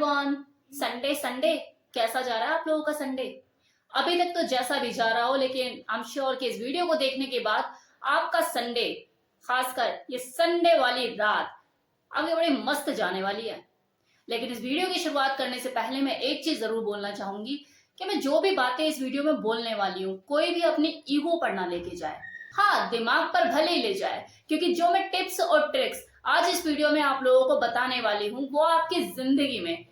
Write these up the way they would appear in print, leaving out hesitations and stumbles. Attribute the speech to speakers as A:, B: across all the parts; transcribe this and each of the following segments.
A: Everyone. Sunday Sunday कैसा जा रहा है आप लोगों का संडे? अभी तक तो जैसा भी जा रहा हो, लेकिन आई एम श्योर कि इस वीडियो को देखने के बाद आपका संडे, खासकर ये संडे वाली रात आगे बड़ी मस्त जाने वाली है। लेकिन इस वीडियो की शुरुआत करने से पहले मैं एक चीज जरूर बोलना चाहूंगी कि मैं जो भी बातें इस वीडियो में बोलने वाली हूँ, कोई भी अपनी ईगो पर ना लेके जाए। हाँ, दिमाग पर भले ही ले जाए, क्योंकि जो मैं टिप्स और ट्रिक्स आज इस वीडियो में आप लोगों को बताने वाली हूँ वो आपकी जिंदगी में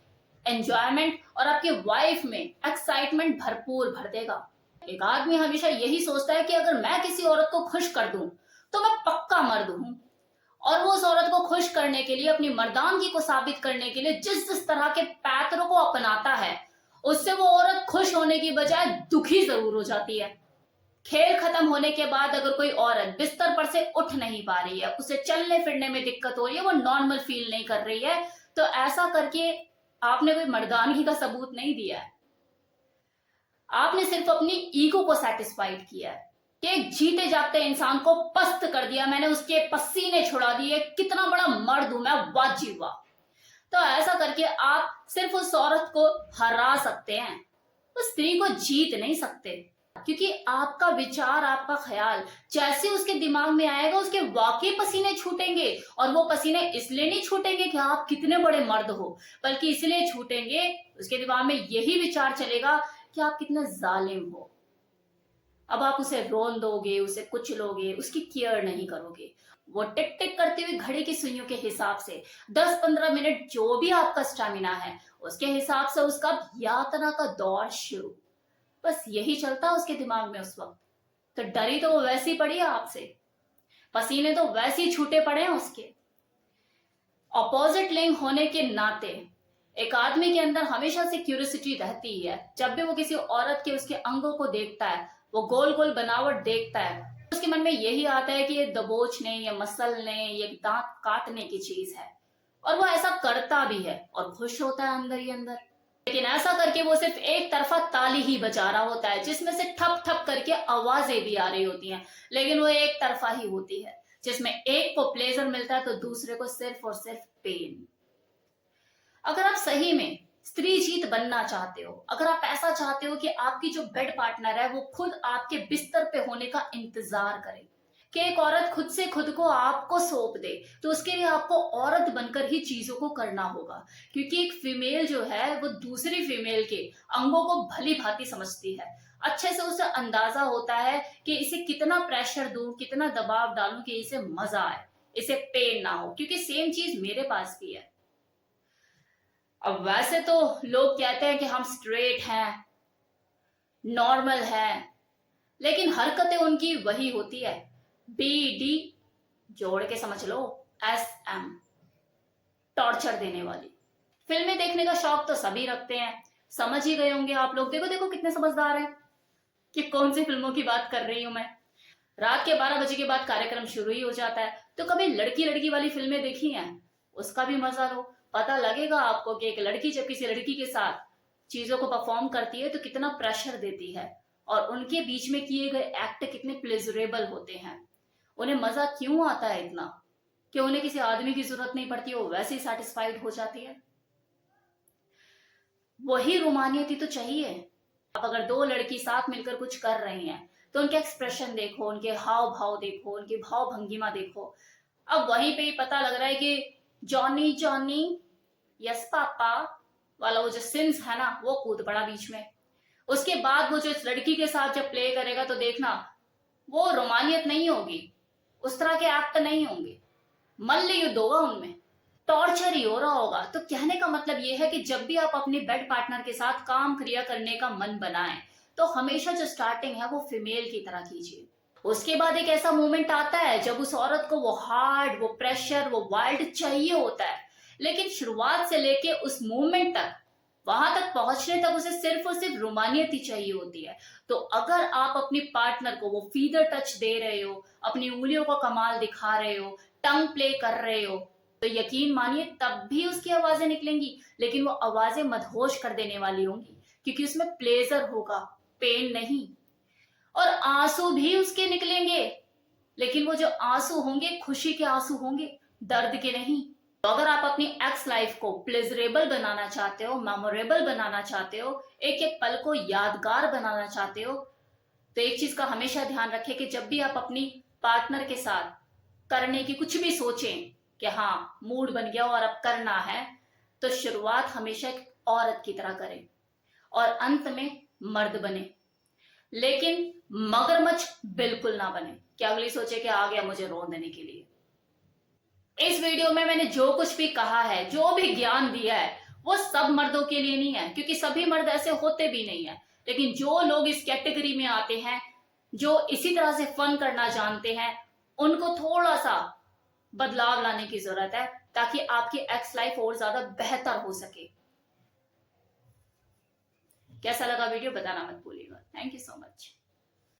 A: एंजॉयमेंट और आपकी वाइफ में एक्साइटमेंट भरपूर भर देगा। एक आदमी हमेशा यही सोचता है कि अगर मैं किसी औरत को खुश कर दूं तो मैं पक्का मर्द हूं, और वो उस औरत को खुश करने के लिए, अपनी मर्दानगी को साबित करने के लिए जिस जिस तरह के पैतरों को अपनाता है, उससे वो औरत खुश होने की बजाय दुखी जरूर हो जाती है। खेल खत्म होने के बाद अगर कोई औरत बिस्तर पर से उठ नहीं पा रही है, उसे चलने फिरने में दिक्कत हो रही है, वो नॉर्मल फील नहीं कर रही है, तो ऐसा करके आपने कोई मर्दानगी का सबूत नहीं दिया है। आपने सिर्फ अपनी ईगो को सेटिस्फाइड किया है कि एक जीते जागते इंसान को पस्त कर दिया, मैंने उसके पसीने छुड़ा दिए, कितना बड़ा मर्द हूं मैं, वाजी वाह। तो ऐसा करके आप सिर्फ उस औरत को हरा सकते हैं, उस स्त्री को जीत नहीं सकते, क्योंकि आपका विचार, आपका ख्याल जैसे उसके दिमाग में आएगा, उसके वाकई पसीने छूटेंगे। और वो पसीने इसलिए नहीं छूटेंगे कि आप कितने बड़े मर्द हो, बल्कि इसलिए छूटेंगे, उसके दिमाग में यही विचार चलेगा कि आप कितने जालिम हो। अब आप उसे रोन दोगे, उसे कुचलोगे, उसकी केयर नहीं करोगे। वो टिक टिक करती हुई घड़ी की सुइयों के हिसाब से 10-15 मिनट जो भी आपका स्टेमिना है, उसके हिसाब से उसका यातना का दौर शुरू। बस यही चलता उसके दिमाग में उस वक्त। तो डरी तो वो वैसी पड़ी है आपसे, पसीने तो वैसे ही छूटे पड़े हैं उसके। ऑपोजिट लिंग होने के नाते एक आदमी के अंदर हमेशा से क्यूरियोसिटी रहती ही है। जब भी वो किसी औरत के उसके अंगों को देखता है, वो गोल गोल बनावट देखता है, उसके मन में यही आता है कि ये दबोचने, ये मसलने, ये दांत काटने की चीज है। और वो ऐसा करता भी है और खुश होता है अंदर ही अंदर। लेकिन ऐसा करके वो सिर्फ एक तरफा ताली ही बजा रहा होता है, जिसमें से ठप ठप करके आवाजें भी आ रही होती हैं, लेकिन वो एक तरफा ही होती है, जिसमें एक को प्लेजर मिलता है तो दूसरे को सिर्फ और सिर्फ पेन। अगर आप सही में स्त्री जीत बनना चाहते हो, अगर आप ऐसा चाहते हो कि आपकी जो बेड पार्टनर है वो खुद आपके बिस्तर पे होने का इंतजार करे, कि एक औरत खुद से खुद को आपको सौंप दे, तो उसके लिए आपको औरत बनकर ही चीजों को करना होगा। क्योंकि एक फीमेल जो है वो दूसरी फीमेल के अंगों को भली भांति समझती है, अच्छे से उसे अंदाजा होता है कि इसे कितना प्रेशर दूं, कितना दबाव डालूं कि इसे मजा आए, इसे पेन ना हो, क्योंकि सेम चीज मेरे पास भी है। अब वैसे तो लोग कहते हैं कि हम स्ट्रेट हैं, नॉर्मल हैं, लेकिन हरकतें उनकी वही होती है, BD जोड़ के समझ लो, SM, टॉर्चर देने वाली। फिल्में देखने का शौक तो सभी रखते हैं, समझ ही गए होंगे आप लोग। देखो देखो कितने समझदार हैं कि कौन सी फिल्मों की बात कर रही हूं मैं। रात के 12 बजे के बाद कार्यक्रम शुरू ही हो जाता है, तो कभी लड़की लड़की वाली फिल्में देखी हैं, उसका भी मजा लो। पता लगेगा आपको कि एक लड़की जब किसी लड़की के साथ चीजों को परफॉर्म करती है तो कितना प्रेशर देती है, और उनके बीच में किए गए एक्ट कितने प्लेजरेबल होते हैं। उन्हें मजा क्यों आता है इतना कि उन्हें किसी आदमी की जरूरत नहीं पड़ती, वो वैसे ही सेटिस्फाइड हो जाती है। वही रोमानियत ही तो चाहिए। अब अगर दो लड़की साथ मिलकर कुछ कर रही हैं तो उनके एक्सप्रेशन देखो, उनके हाव भाव देखो, उनकी भाव भंगिमा देखो। अब वहीं पे ही पता लग रहा है कि जॉनी जॉनी यस पापा वाला वो जो सिंस है ना, वो कूद पड़ा बीच में। उसके बाद वो जो इस लड़की के साथ जब प्ले करेगा तो देखना, वो रोमानियत नहीं होगी, उस तरह के एक्ट नहीं होंगे, मल्ल युद्ध होगा उनमें, टॉर्चर ही हो रहा होगा। तो कहने का मतलब ये है कि जब भी आप अपने बेड पार्टनर के साथ काम क्रिया करने का मन बनाएं, तो हमेशा जो स्टार्टिंग है वो फीमेल की तरह कीजिए। उसके बाद एक ऐसा मोमेंट आता है जब उस औरत को वो हार्ड, वो प्रेशर, वो वाइल्ड चाहिए होता है, लेकिन शुरुआत से लेके उस मोमेंट तक, वहां तक पहुंचने तक उसे सिर्फ और सिर्फ रोमानियत ही चाहिए होती है। तो अगर आप अपनी पार्टनर को वो फीदर टच दे रहे हो, अपनी उंगलियों का कमाल दिखा रहे हो, टंग प्ले कर रहे हो, तो यकीन मानिए तब भी उसकी आवाजें निकलेंगी, लेकिन वो आवाजें मदहोश कर देने वाली होंगी, क्योंकि उसमें प्लेजर होगा, पेन नहीं। और आंसू भी उसके निकलेंगे, लेकिन वो जो आंसू होंगे खुशी के आंसू होंगे, दर्द के नहीं। तो अगर आप अपनी एक्स लाइफ को प्लेजरेबल बनाना चाहते हो, मेमोरेबल बनाना चाहते हो, एक एक पल को यादगार बनाना चाहते हो, तो एक चीज का हमेशा ध्यान रखें कि जब भी आप अपनी पार्टनर के साथ करने की कुछ भी सोचें कि हाँ मूड बन गया और अब करना है, तो शुरुआत हमेशा एक औरत की तरह करें और अंत में मर्द बने। लेकिन मगरमच्छ बिल्कुल ना बने कि अगली सोचे कि आ गया मुझे रोन देने के लिए। इस वीडियो में मैंने जो कुछ भी कहा है, जो भी ज्ञान दिया है, वो सब मर्दों के लिए नहीं है, क्योंकि सभी मर्द ऐसे होते भी नहीं है। लेकिन जो लोग इस कैटेगरी में आते हैं, जो इसी तरह से फन करना जानते हैं, उनको थोड़ा सा बदलाव लाने की जरूरत है ताकि आपकी एक्स लाइफ और ज्यादा बेहतर हो सके। कैसा लगा वीडियो बताना मत भूलिएगा। Thank you so much.